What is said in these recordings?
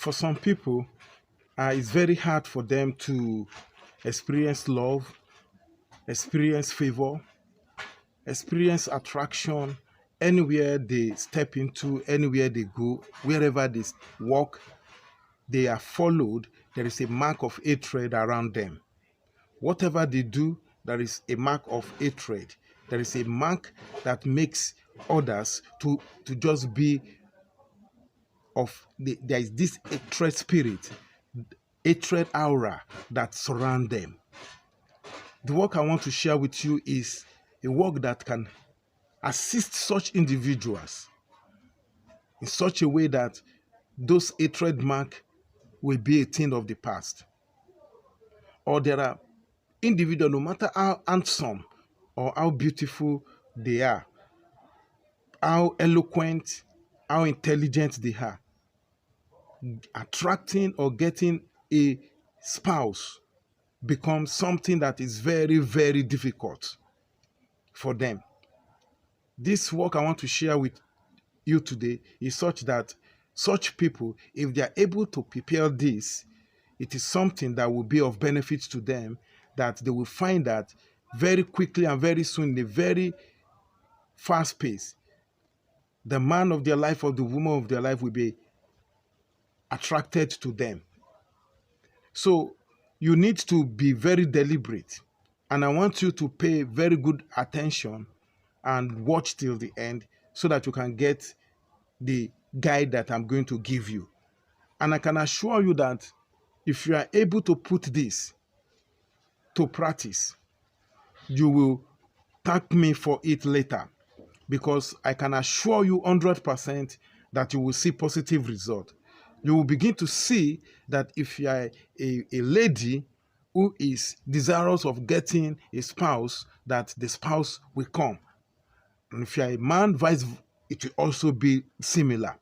For some people, it's very hard for them to experience love, experience favor, experience attraction anywhere they step into, anywhere they go, wherever they walk, they are followed. There is a mark of hatred around them. Whatever they do, there is a mark of hatred. There is a mark that makes others to just be of there is this hatred spirit, hatred aura that surround them. The work I want to share with you is a work that can assist such individuals in such a way that those hatred mark will be a thing of the past. Or there are individuals, no matter how handsome or how beautiful they are, how eloquent, how intelligent they are, attracting or getting a spouse becomes something that is very, very difficult for them. This work I want to share with you today is such that such people, if they are able to prepare this, it is something that will be of benefit to them, that they will find that very quickly and very soon, in a very fast pace, the man of their life or the woman of their life will be attracted to them. So you need to be very deliberate, and I want you to pay very good attention and watch till the end so that you can get the guide that I'm going to give you. And I can assure you that if you are able to put this to practice, you will thank me for it later, because I can assure you 100% that you will see positive result. You will begin to see that if you are a lady who is desirous of getting a spouse, that the spouse will come. And if you are a man, it will also be similar.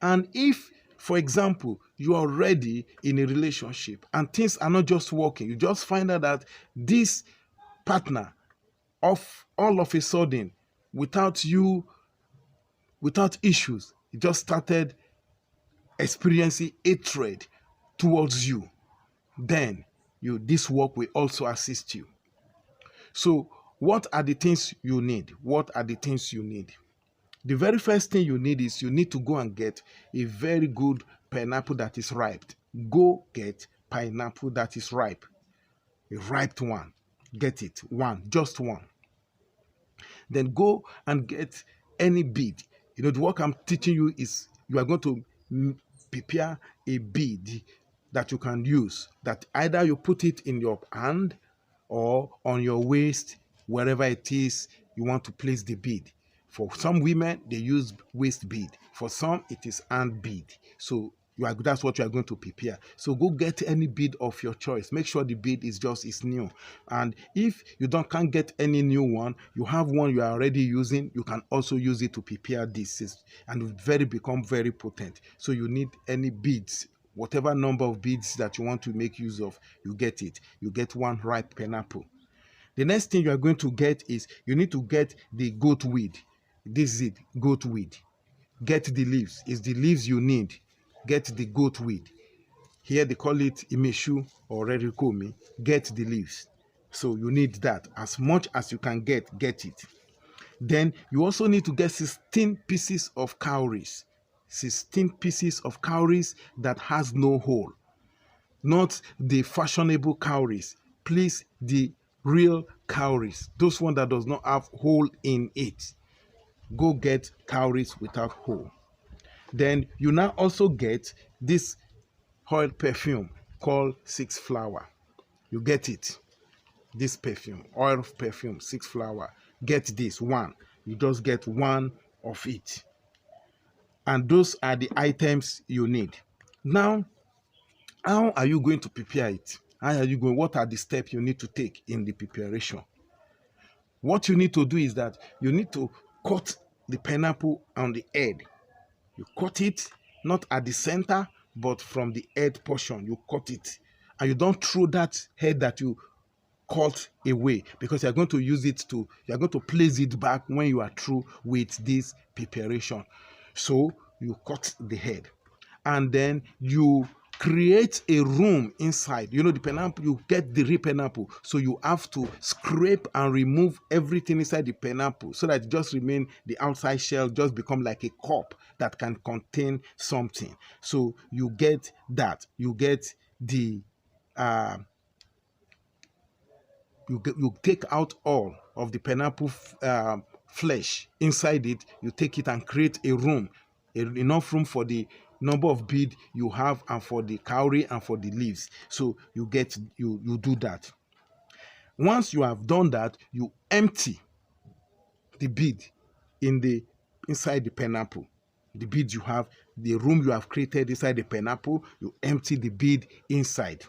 And if, for example, you are already in a relationship and things are not just working, you just find out that this partner, all of a sudden, without issues, it just started experiencing hatred towards you, then this work will also assist you. So what are the things you need? What are the things you need? The very first thing you need is you need to go and get a very good pineapple that is ripe. Go get pineapple that is ripe. A ripe one. Get it. One. Just one. Then go and get any bead. The work I'm teaching you is you are going to prepare a bead that you can use. That either you put it in your hand or on your waist, wherever it is you want to place the bead. For some women, they use waist bead. For some, it is hand bead. So that's what you are going to prepare. So go get any bead of your choice. Make sure the bead is new. And if you can't get any new one, you have one you are already using, you can also use it to prepare this, and it will become very potent. So you need any beads, whatever number of beads that you want to make use of, you get it. You get one ripe pineapple. The next thing you are going to get is you need to get the goat weed. This is it, goat weed. Get the leaves. It's the leaves you need. Get the goat weed. Here they call it imeshu or rerikomi. Get the leaves. So you need that. As much as you can get it. Then you also need to get 16 pieces of cowries. 16 pieces of cowries that has no hole. Not the fashionable cowries. Please, the real cowries. Those one that does not have hole in it. Go get cowries without hole. Then you now also get this oil perfume called 6 flower. You get it. This perfume, oil perfume, 6 flower. Get this one. You just get one of it. And those are the items you need. Now, how are you going to prepare it? What are the steps you need to take in the preparation? What you need to do is that you need to cut the pineapple on the head. You cut it not at the center, but from the head portion. You cut it, and you don't throw that head that you cut away, because you're going to place it back when you are through with this preparation. So you cut the head, and then you create a room inside. You know, the pineapple, you get the real pineapple, so you have to scrape and remove everything inside the pineapple so that it just remain the outside shell, just become like a cup that can contain something. So you get that, you get the uh you take out all of the pineapple flesh inside it. You take it and create a room, enough room for the number of bead you have and for the cowrie and for the leaves. So you get you do that. Once you have done that, you empty the bead in the inside the pineapple. The bead you have, the room you have created inside the pineapple, you empty the bead inside.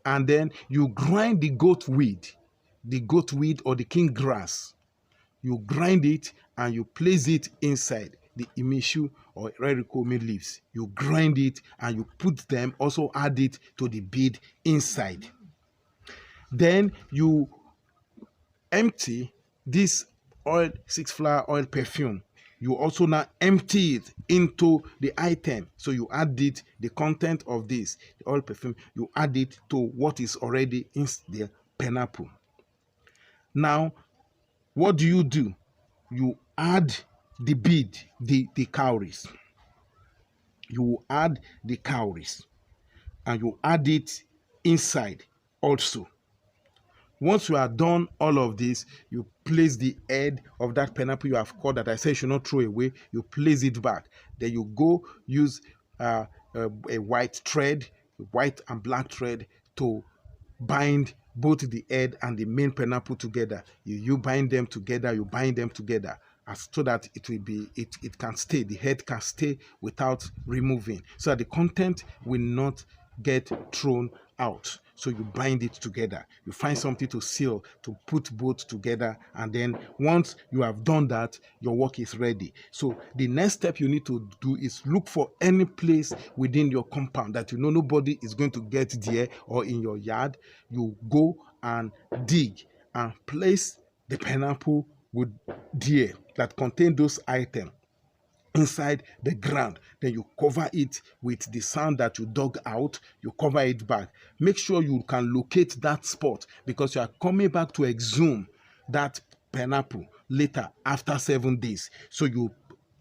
And then you grind the goat weed or the king grass. You grind it and you place it inside the imishu or erikomi leaves. You grind it and you put them, also add it to the bead inside. Then you empty this oil, 6-flower oil perfume. You also now empty it into the item. So you add it, the content of this, the oil perfume, you add it to what is already in the pineapple. Now, what do? You add the bead, the cowries. You add the cowries and you add it inside also. Once you are done all of this, you place the head of that pineapple you have cut that I said you should not throw away. You place it back. Then you go use a white thread, white and black thread, to bind both the head and the main pineapple together. You bind them together. You bind them together so that it will be it can stay. The head can stay without removing, so that the content will not get thrown out. So you bind it together. You find something to seal, to put both together, and then once you have done that, your work is ready. So the next step you need to do is look for any place within your compound that you know nobody is going to get there, or in your yard. You go and dig and place the pineapple with there that contain those items inside the ground. Then you cover it with the sand that you dug out. You cover it back. Make sure you can locate that spot, because you are coming back to exhume that pineapple later after 7 days. So you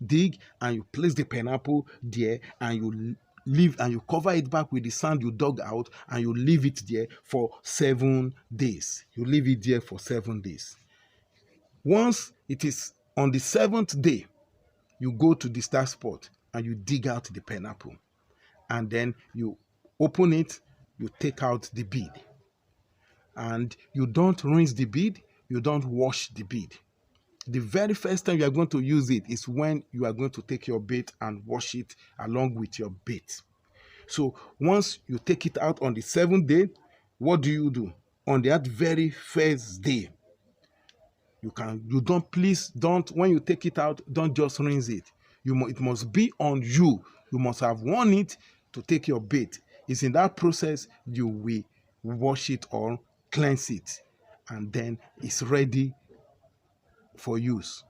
dig and you place the pineapple there, and you leave and you cover it back with the sand you dug out, and you leave it there for 7 days. You leave it there for 7 days. Once it is on the 7th day, you go to the start spot and you dig out the pineapple, and then you open it, you take out the bead, and you don't rinse the bead, you don't wash the bead. The very first time you are going to use it is when you are going to take your bait and wash it along with your bait. So once you take it out on the 7th day, what do? On that very first day, please don't, when you take it out, don't just rinse it. It must be on you. You must have worn it to take your bait. It's in that process you will wash it or cleanse it, and then it's ready for use.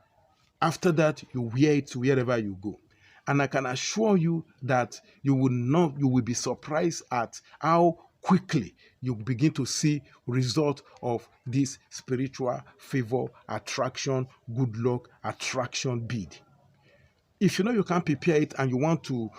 After that, you wear it to wherever you go. And I can assure you that you will be surprised at how quickly you begin to see result of this spiritual favor, attraction, good luck, attraction bead. If you know you can't prepare it and you want to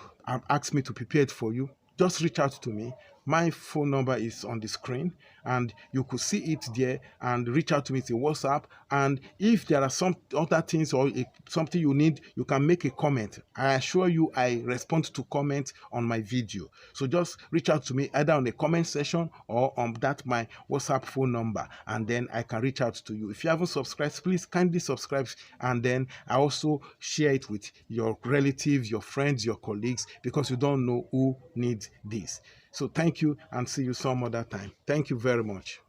ask me to prepare it for you, just reach out to me. My phone number is on the screen, and you could see it there, and reach out to me through WhatsApp. And if there are some other things or something you need, you can make a comment. I assure you I respond to comments on my video. So just reach out to me either on the comment section or on my WhatsApp phone number, and then I can reach out to you. If you haven't subscribed, please kindly subscribe, and then I also share it with your relatives, your friends, your colleagues, because you don't know who needs this. So thank you, and see you some other time. Thank you very much.